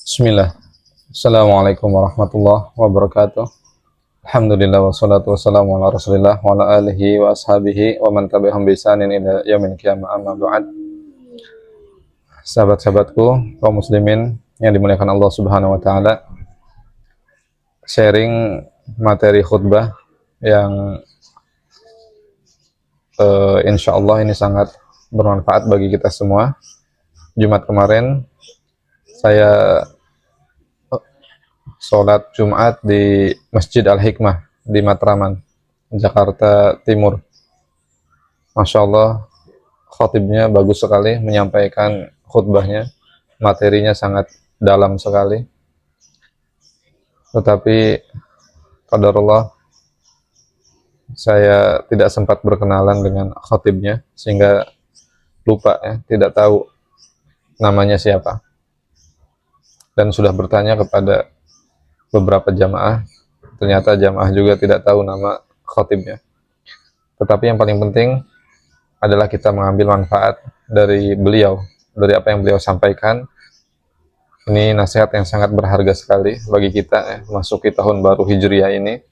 Bismillah. Assalamualaikum warahmatullahi wabarakatuh. Alhamdulillah wassalatu wassalamu ala Rasulillah wa ala alihi wa ashabihi wa man tabi'ahum bi ihsanin ila yaumil qiyamah, amma ba'd. Sahabat-sahabatku, kaum muslimin yang dimuliakan Allah Subhanahu wa taala. Sharing materi khutbah yang insyaallah ini sangat bermanfaat bagi kita semua. Jumat kemarin saya sholat Jumat di Masjid Al-Hikmah di Matraman, Jakarta Timur. Masya Allah, khotibnya bagus sekali menyampaikan khutbahnya, materinya sangat dalam sekali. Tetapi qadarullah, saya tidak sempat berkenalan dengan khotibnya sehingga lupa ya, tidak tahu namanya siapa. Dan sudah bertanya kepada beberapa jamaah, ternyata jamaah juga tidak tahu nama khotibnya. Tetapi yang paling penting adalah kita mengambil manfaat dari beliau, dari apa yang beliau sampaikan. Ini nasihat yang sangat berharga sekali bagi kita memasuki tahun baru Hijriah ini,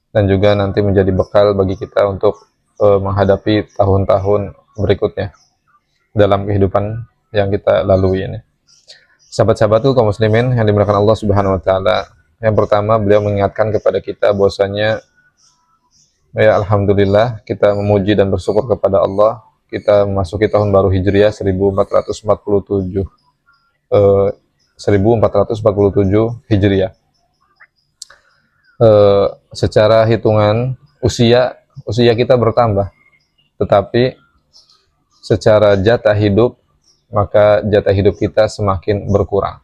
dan juga nanti menjadi bekal bagi kita untuk menghadapi tahun-tahun berikutnya dalam kehidupan yang kita lalui ini. Sahabat-sahabatku kaum muslimin yang dimuliakan Allah Subhanahu wa taala, yang pertama beliau mengingatkan kepada kita bahwasanya ya alhamdulillah kita memuji dan bersyukur kepada Allah, kita memasuki tahun baru Hijriah 1447 Hijriah. Secara hitungan usia kita bertambah, tetapi secara jatah hidup maka jatah hidup kita semakin berkurang.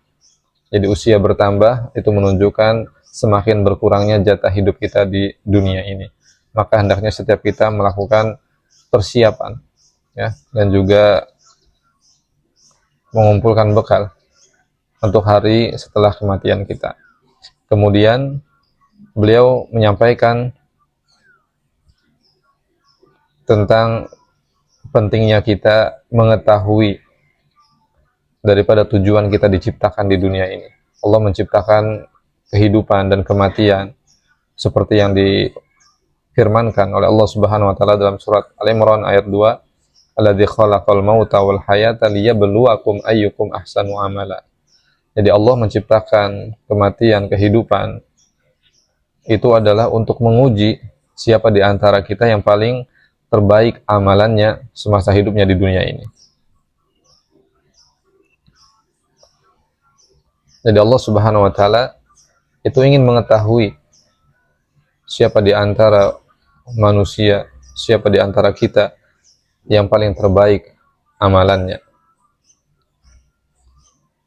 Jadi usia bertambah itu menunjukkan semakin berkurangnya jatah hidup kita di dunia ini. Maka hendaknya setiap kita melakukan persiapan ya, dan juga mengumpulkan bekal untuk hari setelah kematian kita. Kemudian beliau menyampaikan tentang pentingnya kita mengetahui daripada tujuan kita diciptakan di dunia ini. Allah menciptakan kehidupan dan kematian seperti yang difirmankan oleh Allah Subhanahu wa taala dalam surat Al-Imran ayat 2, alladzi khalaqal mauta wal hayata liyabluwakum ayyukum ahsanu amala. Jadi Allah menciptakan kematian, kehidupan itu adalah untuk menguji siapa di antara kita yang paling terbaik amalannya semasa hidupnya di dunia ini. Jadi Allah Subhanahu wa taala itu ingin mengetahui siapa di antara manusia, siapa di antara kita yang paling terbaik amalannya.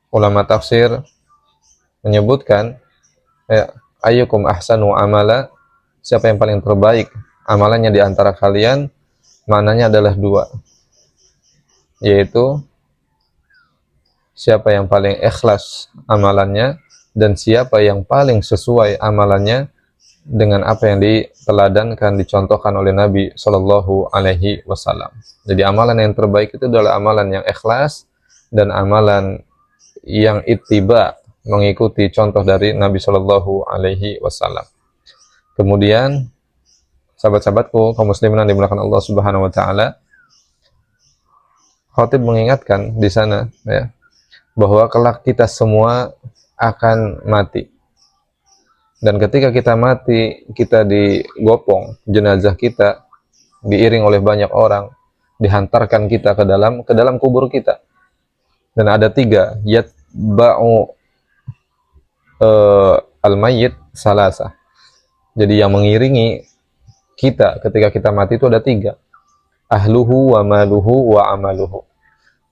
Ulama tafsir menyebutkan ayyukum ahsanu amala, siapa yang paling terbaik amalannya di antara kalian, maknanya adalah dua, yaitu siapa yang paling ikhlas amalannya dan siapa yang paling sesuai amalannya dengan apa yang diteladankan, dicontohkan oleh Nabi Shallallahu Alaihi Wasallam. Jadi amalan yang terbaik itu adalah amalan yang ikhlas dan amalan yang ittiba, mengikuti contoh dari Nabi Shallallahu Alaihi Wasallam. Kemudian sahabat-sahabatku kaum muslimin yang dimuliakan Allah Subhanahu Wa Taala, khatib mengingatkan di sana ya, bahwa kelak kita semua akan mati. Dan ketika kita mati, kita digopong, jenazah kita diiring oleh banyak orang, dihantarkan kita ke dalam kubur kita. Dan ada tiga, yatba'u al-mayyit salasa. Jadi yang mengiringi kita ketika kita mati itu ada tiga, ahluhu wa maluhu wa amaluhu,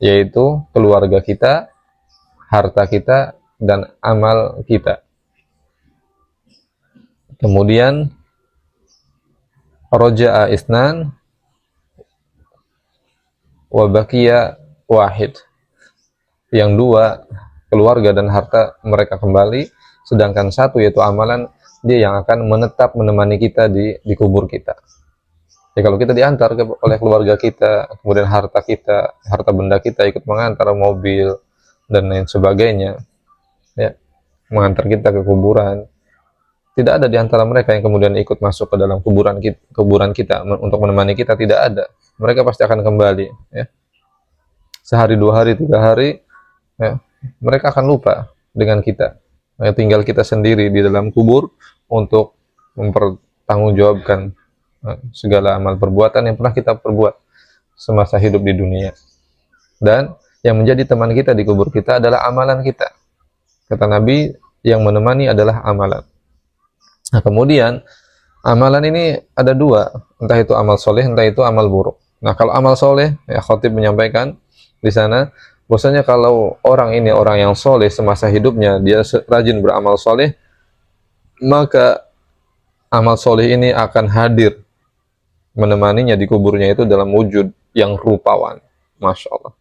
yaitu keluarga kita, harta kita, dan amal kita. Kemudian roja'a isnan wa baqiya wahid. Yang dua, keluarga dan harta mereka kembali, sedangkan satu yaitu amalan, dia yang akan menetap menemani kita di kubur kita. Ya, kalau kita diantar oleh keluarga kita, kemudian harta benda kita ikut mengantar, mobil dan lain sebagainya, ya, mengantar kita ke kuburan. Tidak ada di antara mereka yang kemudian ikut masuk ke dalam kuburan kita untuk menemani kita, tidak ada. Mereka pasti akan kembali, ya. Sehari, 2 hari, 3 hari, ya, mereka akan lupa dengan kita. Ya, tinggal kita sendiri di dalam kubur untuk mempertanggungjawabkan segala amal perbuatan yang pernah kita perbuat semasa hidup di dunia. Dan yang menjadi teman kita di kubur kita adalah amalan kita. Kata Nabi, yang menemani adalah amalan. Nah, kemudian amalan ini ada dua, entah itu amal soleh, entah itu amal buruk. Nah, kalau amal soleh, ya khatib menyampaikan di sana, bahwasanya kalau orang ini orang yang soleh semasa hidupnya, dia rajin beramal soleh, maka amal soleh ini akan hadir menemaninya di kuburnya itu dalam wujud yang rupawan, masya Allah,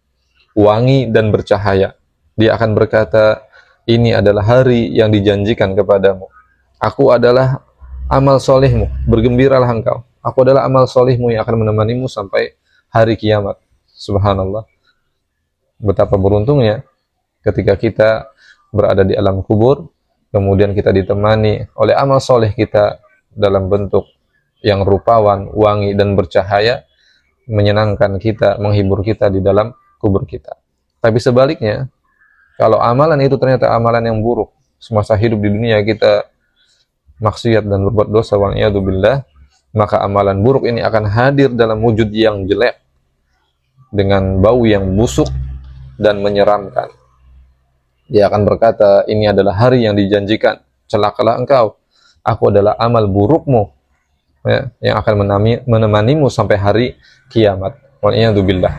wangi dan bercahaya. Dia akan berkata, ini adalah hari yang dijanjikan kepadamu. Aku adalah amal solehmu, bergembiralah engkau. Aku adalah amal solehmu yang akan menemanimu sampai hari kiamat. Subhanallah. Betapa beruntungnya ketika kita berada di alam kubur, kemudian kita ditemani oleh amal soleh kita dalam bentuk yang rupawan, wangi, dan bercahaya, menyenangkan kita, menghibur kita di dalam kubur kita. Tapi sebaliknya, kalau amalan itu ternyata amalan yang buruk, semasa hidup di dunia kita maksiat dan berbuat dosa, wa'iyadzubillah, maka amalan buruk ini akan hadir dalam wujud yang jelek, dengan bau yang busuk dan menyeramkan. Dia akan berkata, ini adalah hari yang dijanjikan, celakalah engkau, aku adalah amal burukmu, ya, yang akan menemanimu sampai hari kiamat. Wa'iyadzubillah.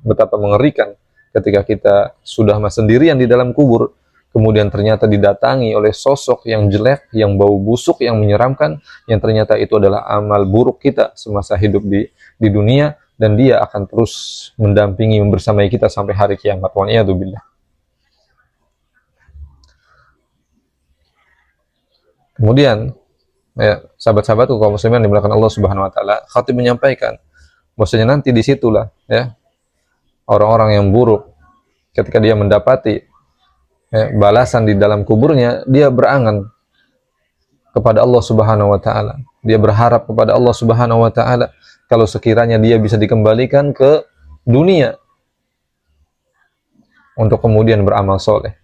Betapa mengerikan ketika kita sudah sendirian di dalam kubur, kemudian ternyata didatangi oleh sosok yang jelek, yang bau busuk, yang menyeramkan, yang ternyata itu adalah amal buruk kita semasa hidup di dunia, dan dia akan terus mendampingi, membersamai kita sampai hari kiamat. Wa'iyadzubillah. Kemudian, ya, sahabat-sahabatku kaum muslimin dimuliakan Allah Subhanahu wa taala, khatib menyampaikan bahwasanya nanti disitulah, ya, orang-orang yang buruk ketika dia mendapati, ya, balasan di dalam kuburnya, dia berangan kepada Allah Subhanahu wa taala. Dia berharap kepada Allah Subhanahu wa taala kalau sekiranya dia bisa dikembalikan ke dunia untuk kemudian beramal soleh.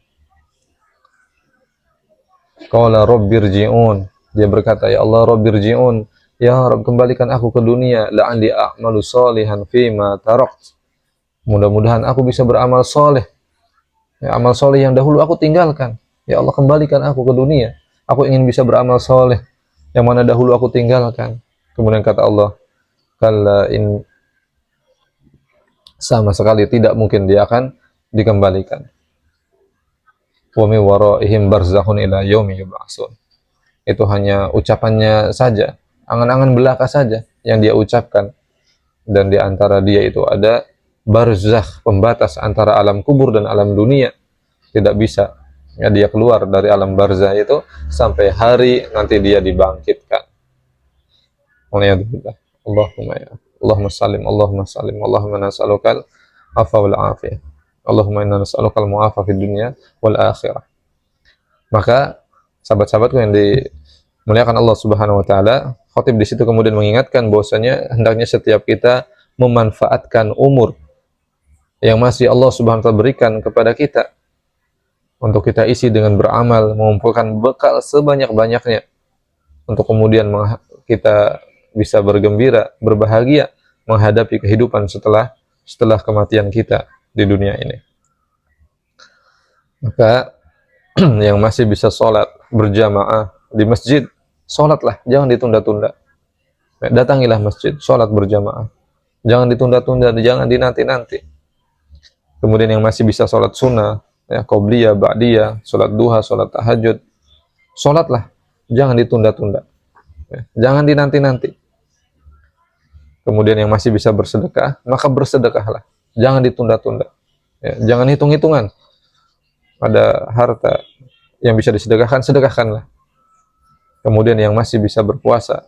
Qala rabbirji'un. Dia berkata, ya Allah, rabbirji'un, ya Rabb, kembalikan aku ke dunia, la'alli a'malu salihan fima tarakt. Mudah-mudahan aku bisa beramal soleh, ya, amal soleh yang dahulu aku tinggalkan. Ya Allah, kembalikan aku ke dunia, aku ingin bisa beramal soleh yang mana dahulu aku tinggalkan. Kemudian kata Allah, kalla in, sama sekali tidak mungkin dia akan dikembalikan. Wa min waraihim barzakhun ila yaumi yub'atsun. Itu hanya ucapannya saja, angan-angan belaka saja yang dia ucapkan, dan di antara dia itu ada barzakh, pembatas antara alam kubur dan alam dunia. Tidak bisa, ya, dia keluar dari alam barzakh itu sampai hari nanti dia dibangkitkan. Allahumma ya Allahumma salim, Allahumma salim, Allahumma nas'alukal afwa wal afiyah, Allahumma inna nas'alukal mu'afa fid dunya wal akhirah. Maka sahabat-sahabatku yang dimuliakan Allah Subhanahu wa taala, khatib di situ kemudian mengingatkan bahwasanya hendaknya setiap kita memanfaatkan umur yang masih Allah Subhanahu wa taala berikan kepada kita untuk kita isi dengan beramal, mengumpulkan bekal sebanyak-banyaknya untuk kemudian kita bisa bergembira, berbahagia menghadapi kehidupan setelah kematian kita di dunia ini. Maka yang masih bisa sholat berjamaah di masjid, sholatlah, jangan ditunda-tunda. Datangilah masjid, sholat berjamaah, jangan ditunda-tunda, jangan dinanti-nanti. Kemudian yang masih bisa sholat sunnah, ya, qobliyah, ba'diyah, sholat duha, sholat tahajud, sholatlah, jangan ditunda-tunda, ya, jangan dinanti-nanti. Kemudian yang masih bisa bersedekah, maka bersedekahlah, jangan ditunda-tunda, ya, jangan hitung-hitungan. Ada harta yang bisa disedekahkan, sedekahkanlah. Kemudian yang masih bisa berpuasa,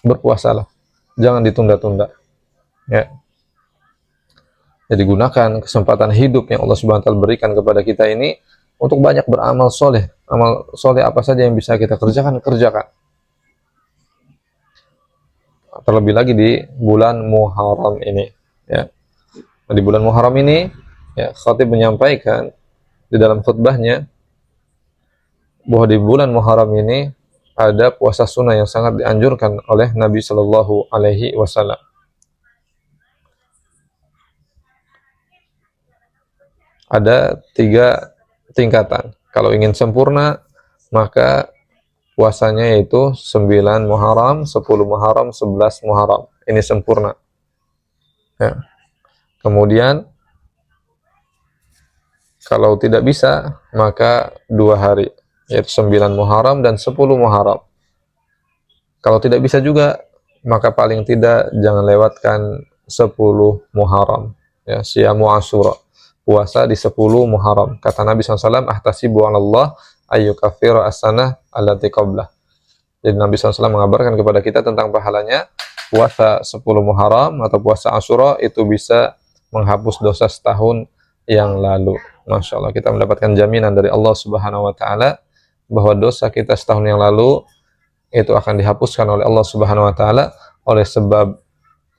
berpuasalah, jangan ditunda-tunda, ya. Jadi gunakan kesempatan hidup yang Allah Subhanahu wa taala berikan kepada kita ini untuk banyak beramal soleh. Amal soleh apa saja yang bisa kita kerjakan, kerjakan. Terlebih lagi di bulan Muharram ini, ya. Di bulan Muharram ini, ya, khatib menyampaikan di dalam khutbahnya bahwa di bulan Muharram ini ada puasa sunnah yang sangat dianjurkan oleh Nabi Shallallahu Alaihi Wasallam. Ada 3 tingkatan. Kalau ingin sempurna, maka puasanya yaitu 9 Muharram, 10 Muharram, 11 Muharram. Ini sempurna. Ya. Kemudian kalau tidak bisa, maka 2 hari, yaitu 9 Muharram dan 10 Muharram. Kalau tidak bisa juga, maka paling tidak jangan lewatkan 10 Muharram. Ya, siyamu Asyura, puasa di 10 Muharram. Kata Nabi SAW, ahtasibu 'ala Allah ayyukaffira as-sanah allati qablah. Jadi Nabi SAW mengabarkan kepada kita tentang pahalanya puasa 10 Muharram atau puasa Asyura itu bisa menghapus dosa setahun yang lalu. Masya Allah, kita mendapatkan jaminan dari Allah Subhanahu Wa Taala bahwa dosa kita setahun yang lalu itu akan dihapuskan oleh Allah Subhanahu Wa Taala oleh sebab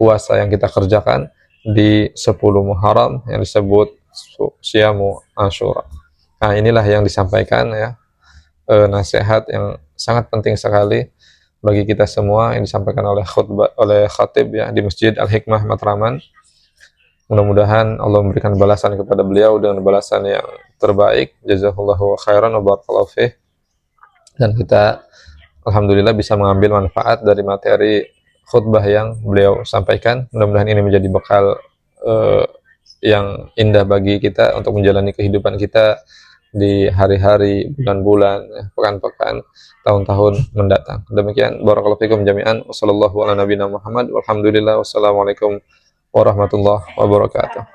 puasa yang kita kerjakan di 10 Muharram yang disebut Syiamu Asyura. Nah, inilah yang disampaikan, ya, nasihat yang sangat penting sekali bagi kita semua yang disampaikan oleh khatib, ya, di Masjid Al-Hikmah Matraman. Mudah-mudahan Allah memberikan balasan kepada beliau dengan balasan yang terbaik. Jazakallahu khairan wa barakallahu fih. Dan kita alhamdulillah bisa mengambil manfaat dari materi khutbah yang beliau sampaikan. Mudah-mudahan ini menjadi bekal yang indah bagi kita untuk menjalani kehidupan kita di hari-hari, bulan-bulan, pekan-pekan, tahun-tahun mendatang. Demikian, barakallahu fikum jami'an. Wassallallahu ala nabiyina Muhammad. Walhamdulillah. Wassalamualaikum warahmatullahi wabarakatuh.